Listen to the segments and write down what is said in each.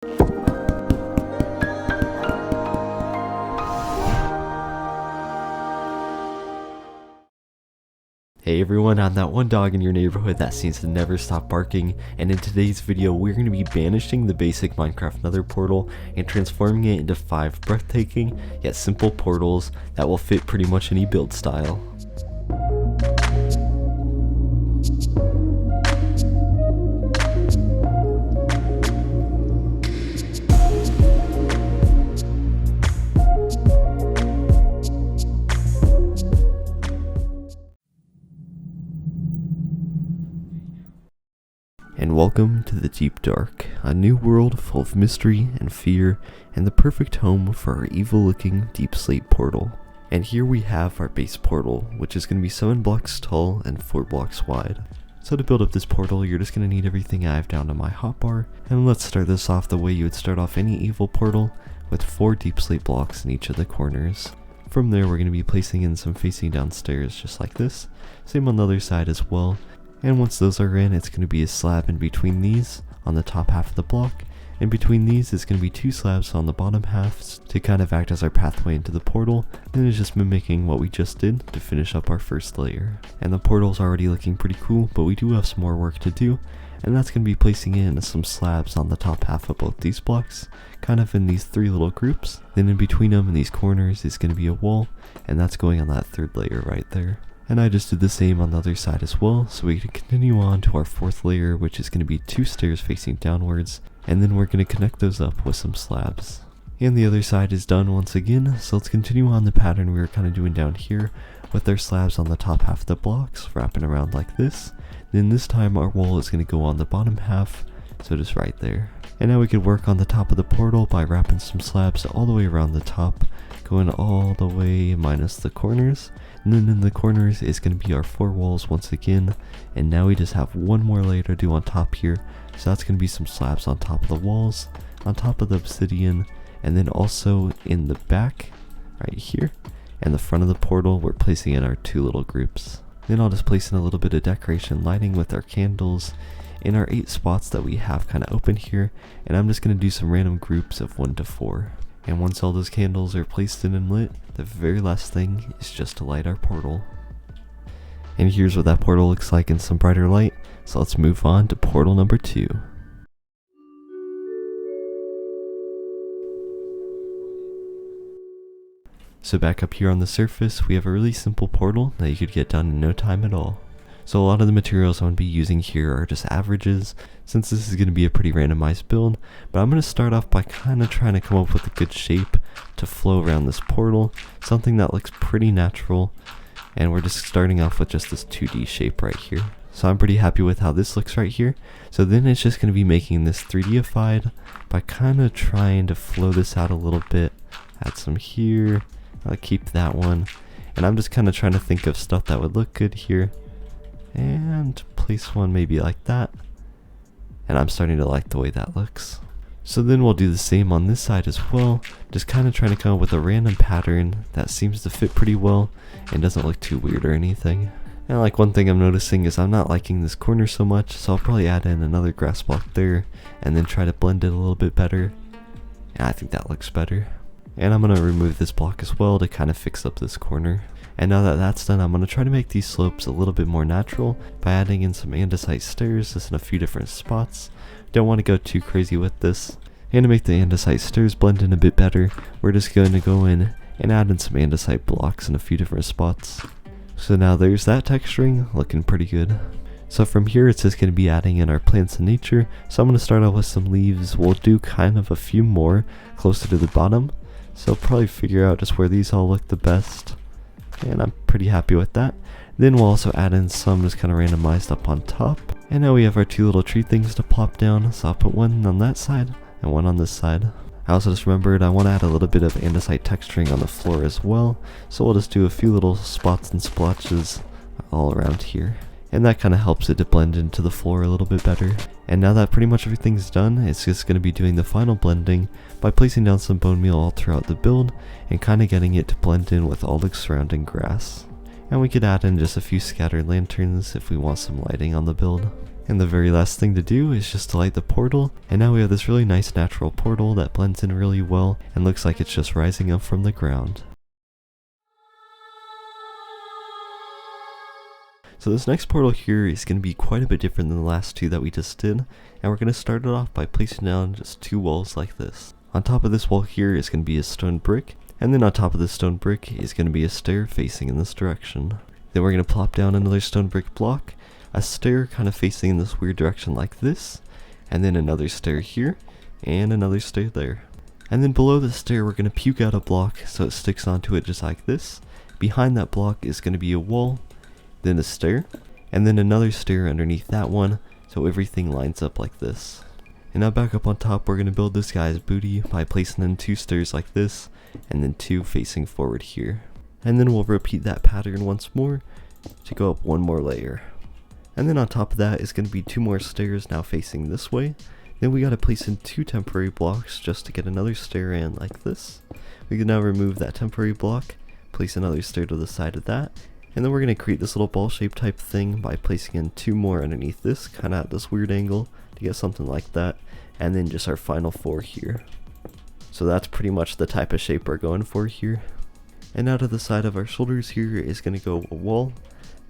Hey everyone, I'm that one dog in your neighborhood that seems to never stop barking, and in today's video we're going to be banishing the basic Minecraft Nether portal and transforming it into 5 breathtaking yet simple portals that will fit pretty much any build style. And welcome to the Deep Dark, a new world full of mystery and fear, and the perfect home for our evil-looking Deepslate portal. And here we have our base portal, which is going to be 7 blocks tall and 4 blocks wide. So to build up this portal, you're just going to need everything I have down to my hotbar, and let's start this off the way you would start off any evil portal, with 4 Deepslate blocks in each of the corners. From there we're going to be placing in some facing downstairs just like this, same on the other side as well. And once those are in, it's going to be a slab in between these on the top half of the block, and between these is going to be 2 slabs on the bottom halves to kind of act as our pathway into the portal, and it's just mimicking what we just did to finish up our first layer. And the portal's already looking pretty cool, but we do have some more work to do, and that's going to be placing in some slabs on the top half of both these blocks, kind of in these 3 little groups. Then in between them in these corners is going to be a wall, and that's going on that 3rd layer right there. And I just did the same on the other side as well, so we can continue on to our 4th layer, which is going to be 2 stairs facing downwards, and then we're going to connect those up with some slabs. And the other side is done once again, so let's continue on the pattern we were kind of doing down here, with our slabs on the top half of the blocks, wrapping around like this. Then this time our wall is going to go on the bottom half, so just right there. And now we could work on the top of the portal by wrapping some slabs all the way around the top, going all the way minus the corners. And then in the corners is going to be our 4 walls once again, and now we just have one more layer to do on top here, so that's going to be some slabs on top of the walls, on top of the obsidian, and then also in the back, right here, and the front of the portal we're placing in our 2 little groups. Then I'll just place in a little bit of decoration lighting with our candles in our 8 spots that we have kind of open here, and I'm just going to do some random groups of 1 to 4. And once all those candles are placed in and lit, the very last thing is just to light our portal. And here's what that portal looks like in some brighter light, so let's move on to portal number 2. So back up here on the surface, we have a really simple portal that you could get done in no time at all. So a lot of the materials I'm going to be using here are just averages, since this is going to be a pretty randomized build, but I'm going to start off by kind of trying to come up with a good shape to flow around this portal, something that looks pretty natural, and we're just starting off with just this 2D shape right here. So I'm pretty happy with how this looks right here. So then it's just going to be making this 3Dified by kind of trying to flow this out a little bit, add some here, I'll keep that one, and I'm just kind of trying to think of stuff that would look good here. And place one maybe like that, and I'm starting to like the way that looks. So then we'll do the same on this side as well, just kind of trying to come up with a random pattern that seems to fit pretty well and doesn't look too weird or anything. And like one thing I'm noticing is I'm not liking this corner so much, so I'll probably add in another grass block there and then try to blend it a little bit better, and I think that looks better. And I'm going to remove this block as well to kind of fix up this corner. And now that that's done, I'm going to try to make these slopes a little bit more natural by adding in some andesite stairs just in a few different spots. Don't want to go too crazy with this. And to make the andesite stairs blend in a bit better, we're just going to go in and add in some andesite blocks in a few different spots. So now there's that texturing, looking pretty good. So from here it's just going to be adding in our plants and nature. So I'm going to start out with some leaves. We'll do kind of a few more closer to the bottom. So I'll probably figure out just where these all look the best. And I'm pretty happy with that. Then we'll also add in some just kind of randomized up on top. And now we have our 2 little tree things to plop down, so I'll put one on that side and one on this side. I also just remembered I want to add a little bit of andesite texturing on the floor as well, so we'll just do a few little spots and splotches all around here. And that kind of helps it to blend into the floor a little bit better. And now that pretty much everything's done, it's just going to be doing the final blending by placing down some bone meal all throughout the build and kind of getting it to blend in with all the surrounding grass. And we could add in just a few scattered lanterns if we want some lighting on the build. And the very last thing to do is just to light the portal, and now we have this really nice natural portal that blends in really well and looks like it's just rising up from the ground. So this next portal here is going to be quite a bit different than the last two that we just did, and we're going to start it off by placing down just two walls like this. On top of this wall here is going to be a stone brick, and then on top of this stone brick is going to be a stair facing in this direction. Then we're going to plop down another stone brick block, a stair kind of facing in this weird direction like this, and then another stair here, and another stair there. And then below the stair we're going to puke out a block so it sticks onto it just like this. Behind that block is going to be a wall, then a stair, and then another stair underneath that one, so everything lines up like this. And now back up on top, we're going to build this guy's booty by placing in two stairs like this, and then two facing forward here. And then we'll repeat that pattern once more to go up one more layer. And then on top of that is going to be two more stairs now facing this way. Then we got to place in two temporary blocks just to get another stair in like this. We can now remove that temporary block, place another stair to the side of that, and then we're going to create this little ball shape type thing by placing in two more underneath this, kind of at this weird angle to get something like that, and then just our final four here. So that's pretty much the type of shape we're going for here. And out of the side of our shoulders here is going to go a wall,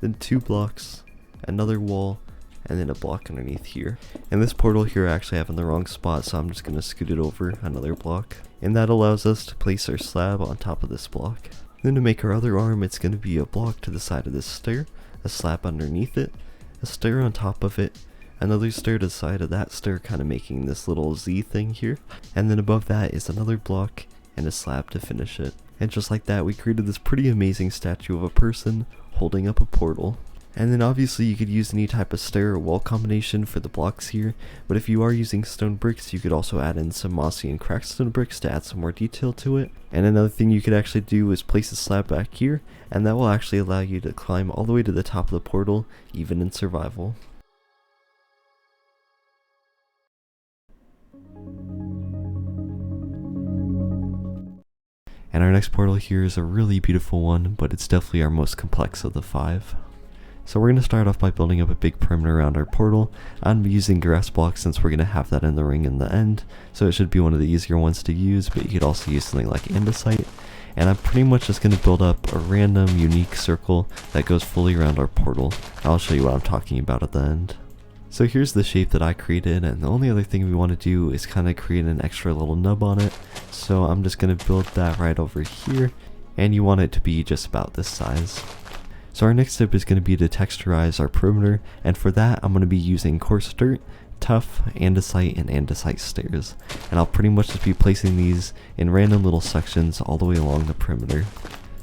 then two blocks, another wall, and then a block underneath here. And this portal here I actually have in the wrong spot, so I'm just going to scoot it over another block. And that allows us to place our slab on top of this block. Then to make our other arm, it's going to be a block to the side of this stair, a slab underneath it, a stair on top of it, another stair to the side of that stair, kind of making this little Z thing here, and then above that is another block and a slab to finish it. And just like that, we created this pretty amazing statue of a person holding up a portal. And then obviously you could use any type of stair or wall combination for the blocks here, but if you are using stone bricks, you could also add in some mossy and cracked stone bricks to add some more detail to it. And another thing you could actually do is place a slab back here, and that will actually allow you to climb all the way to the top of the portal, even in survival. And our next portal here is a really beautiful one, but it's definitely our most complex of the 5. So we're going to start off by building up a big perimeter around our portal. I'm using grass blocks since we're going to have that in the ring in the end, so it should be one of the easier ones to use, but you could also use something like andesite. And I'm pretty much just going to build up a random unique circle that goes fully around our portal. I'll show you what I'm talking about at the end. So here's the shape that I created, and the only other thing we want to do is kind of create an extra little nub on it. So I'm just going to build that right over here, and you want it to be just about this size. So our next step is going to be to texturize our perimeter, and for that I'm going to be using coarse dirt, tough, andesite, and andesite stairs. And I'll pretty much just be placing these in random little sections all the way along the perimeter.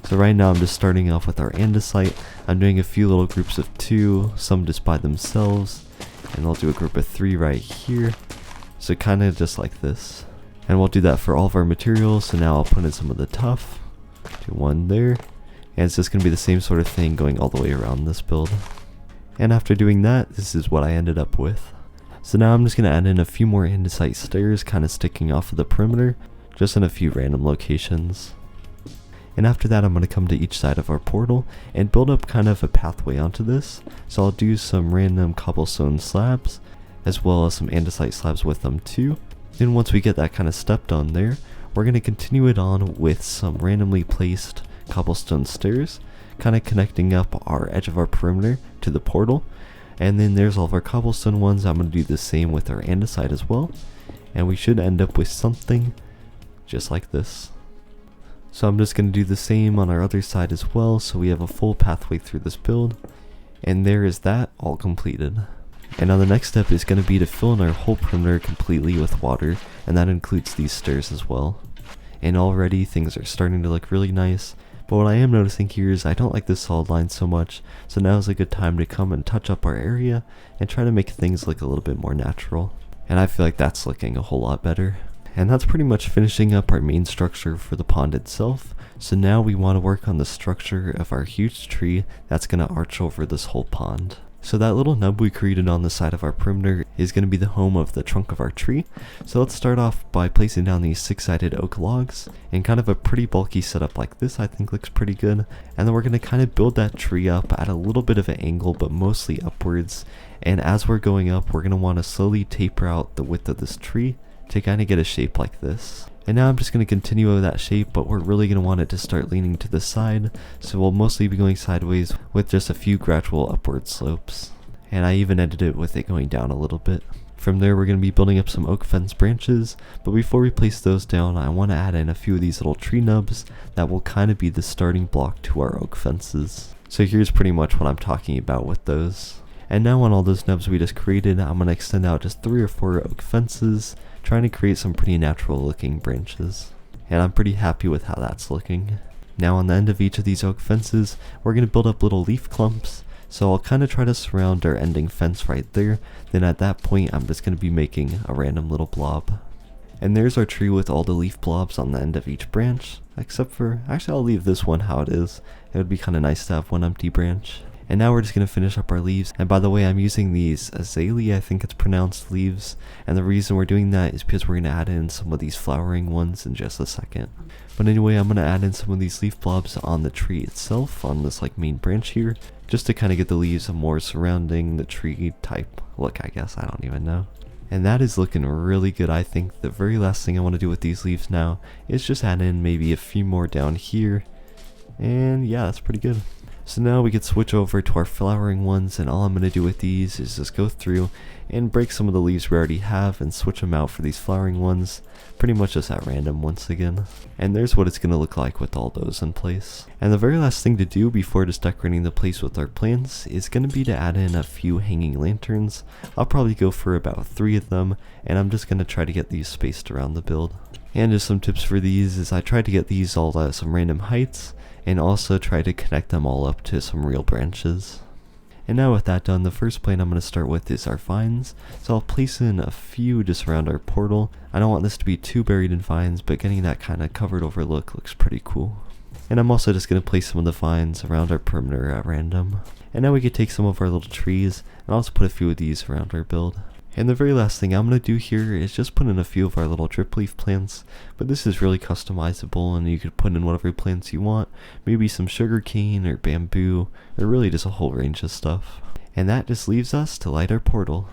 So right now I'm just starting off with our andesite. I'm doing a few little groups of 2, some just by themselves, and I'll do a group of 3 right here. So kind of just like this. And we'll do that for all of our materials. So now I'll put in some of the tough, do one there. And it's just going to be the same sort of thing going all the way around this build. And after doing that, this is what I ended up with. So now I'm just going to add in a few more andesite stairs kind of sticking off of the perimeter, just in a few random locations. And after that I'm going to come to each side of our portal and build up kind of a pathway onto this. So I'll do some random cobblestone slabs, as well as some andesite slabs with them too. Then once we get that kind of step done there, we're going to continue it on with some randomly placed cobblestone stairs, kind of connecting up our edge of our perimeter to the portal. And then there's all of our cobblestone ones. I'm going to do the same with our andesite as well, and we should end up with something just like this. So I'm just going to do the same on our other side as well, so we have a full pathway through this build. And there is that all completed. And now the next step is going to be to fill in our whole perimeter completely with water, and that includes these stairs as well. And already things are starting to look really nice. But what I am noticing here is I don't like this solid line so much, so now is a good time to come and touch up our area and try to make things look a little bit more natural. And I feel like that's looking a whole lot better. And that's pretty much finishing up our main structure for the pond itself. So now we want to work on the structure of our huge tree that's going to arch over this whole pond. So that little nub we created on the side of our perimeter is going to be the home of the trunk of our tree. So let's start off by placing down these 6-sided oak logs, and kind of a pretty bulky setup like this I think looks pretty good. And then we're going to kind of build that tree up at a little bit of an angle, but mostly upwards. And as we're going up, we're going to want to slowly taper out the width of this tree to kind of get a shape like this. And now I'm just going to continue with that shape, but we're really going to want it to start leaning to the side, so we'll mostly be going sideways with just a few gradual upward slopes. And I even ended it with it going down a little bit. From there we're going to be building up some oak fence branches, but before we place those down I want to add in a few of these little tree nubs that will kind of be the starting block to our oak fences. So here's pretty much what I'm talking about with those. And now on all those nubs we just created, I'm going to extend out just 3 or 4 oak fences, trying to create some pretty natural looking branches. And I'm pretty happy with how that's looking. Now on the end of each of these oak fences, we're going to build up little leaf clumps. So I'll kind of try to surround our ending fence right there. Then at that point, I'm just going to be making a random little blob. And there's our tree with all the leaf blobs on the end of each branch. Except for, actually I'll leave this one how it is. It would be kind of nice to have one empty branch. And now we're just going to finish up our leaves. And by the way, I'm using these azalea, I think it's pronounced, leaves. And the reason we're doing that is because we're going to add in some of these flowering ones in just a second. But anyway, I'm going to add in some of these leaf blobs on the tree itself, on this like main branch here, just to kind of get the leaves more surrounding the tree type look, I guess. I don't even know. And that is looking really good. I think the very last thing I want to do with these leaves now is just add in maybe a few more down here. And yeah, that's pretty good. So now we could switch over to our flowering ones, and all I'm going to do with these is just go through and break some of the leaves we already have and switch them out for these flowering ones, pretty much just at random once again. And there's what it's going to look like with all those in place. And the very last thing to do before just decorating the place with our plants is going to be to add in a few hanging lanterns. I'll probably go for about 3 of them, and I'm just going to try to get these spaced around the build. And just some tips for these is I tried to get these all at some random heights, and also try to connect them all up to some real branches. And now with that done, the first plant I'm going to start with is our vines. So I'll place in a few just around our portal. I don't want this to be too buried in vines, but getting that kind of covered over look looks pretty cool. And I'm also just going to place some of the vines around our perimeter at random. And now we could take some of our little trees and also put a few of these around our build. And the very last thing I'm going to do here is just put in a few of our little drip leaf plants, but this is really customizable and you could put in whatever plants you want, maybe some sugar cane or bamboo, or really just a whole range of stuff. And that just leaves us to light our portal.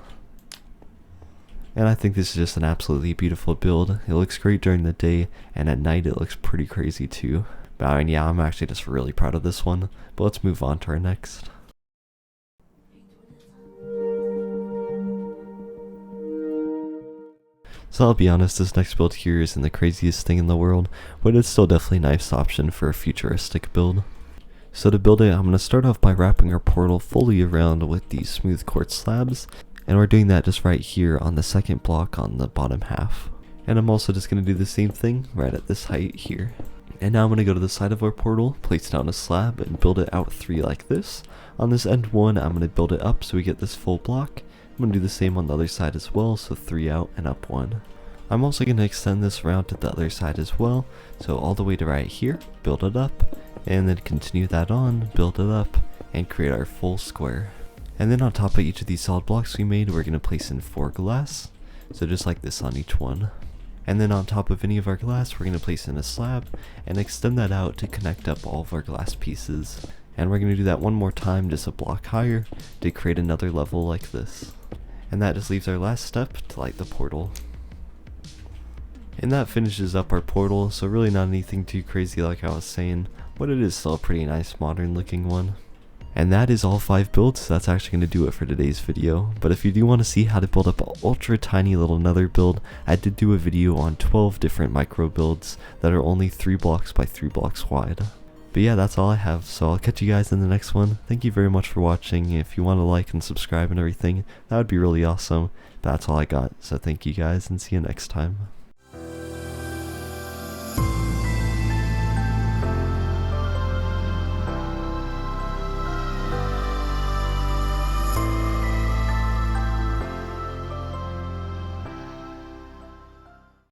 And I think this is just an absolutely beautiful build. It looks great during the day, and at night it looks pretty crazy too. But I mean, yeah, I'm actually just really proud of this one, but let's move on to our next. So I'll be honest, this next build here isn't the craziest thing in the world, but it's still definitely a nice option for a futuristic build. So to build it, I'm going to start off by wrapping our portal fully around with these smooth quartz slabs, and we're doing that just right here on the second block on the bottom half. And I'm also just going to do the same thing right at this height here. And now I'm going to go to the side of our portal, place down a slab, and build it out 3 like this. On this end one, I'm going to build it up so we get this full block. I'm going to do the same on the other side as well, so 3 out and up 1. I'm also going to extend this around to the other side as well, so all the way to right here, build it up, and then continue that on, build it up, and create our full square. And then on top of each of these solid blocks we made, we're going to place in 4 glass, so just like this on each one. And then on top of any of our glass, we're going to place in a slab, and extend that out to connect up all of our glass pieces. And we're going to do that one more time, just a block higher, to create another level like this. And that just leaves our last step to light the portal. And that finishes up our portal, so really not anything too crazy like I was saying, but it is still a pretty nice modern looking one. And that is all 5 builds, so that's actually going to do it for today's video. But if you do want to see how to build up an ultra tiny little nether build, I did do a video on 12 different micro builds that are only 3 blocks by 3 blocks wide. But yeah, that's all I have, so I'll catch you guys in the next one. Thank you very much for watching. If you want to like and subscribe and everything, that would be really awesome. But that's all I got, so thank you guys and see you next time.